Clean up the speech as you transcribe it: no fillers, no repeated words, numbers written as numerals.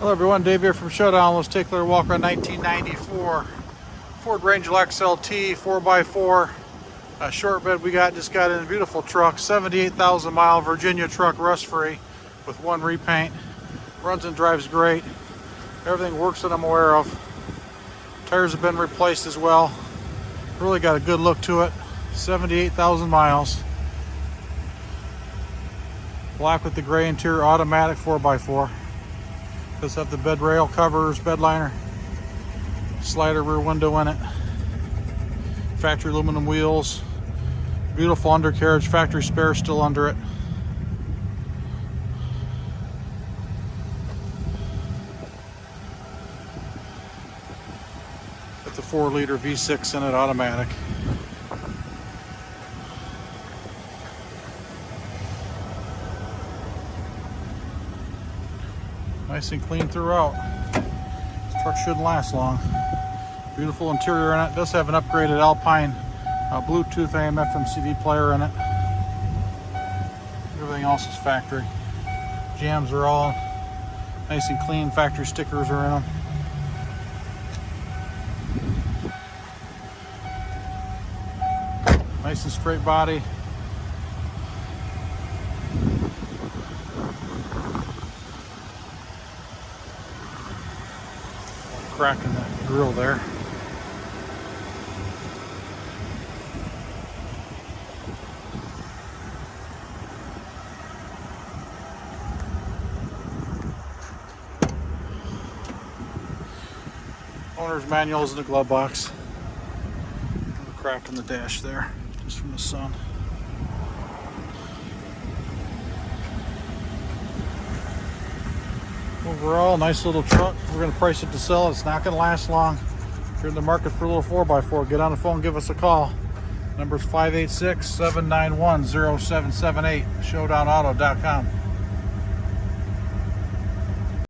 Hello everyone, Dave here from Showdown. Let's take a little walk around 1994 Ford Ranger XLT 4x4 short bed. We just got in a beautiful truck, 78,000 mile Virginia truck, rust free with one repaint. Runs and drives great. Everything works that I'm aware of. Tires have been replaced as well. Really got a good look to it. 78,000 miles. Black with the gray interior, automatic 4x4. Does have the bed rail covers, bed liner, slider rear window in it, factory aluminum wheels, beautiful undercarriage, factory spare still under it. With the 4-liter V6 in it, automatic. Nice and clean throughout. This truck shouldn't last long. Beautiful interior in it. Does have an upgraded Alpine Bluetooth AM FM CD player in it. Everything else is factory. Jams are all nice and clean. Factory stickers are in them. Nice and straight body. Crack in that grill there. Owner's manual is in the glove box. A crack in the dash there, just from the sun. Overall, nice little truck. We're going to price it to sell. It's not going to last long. If you're in the market for a little 4x4, get on the phone, give us a call. Number is 586-791-0778, showdownauto.com.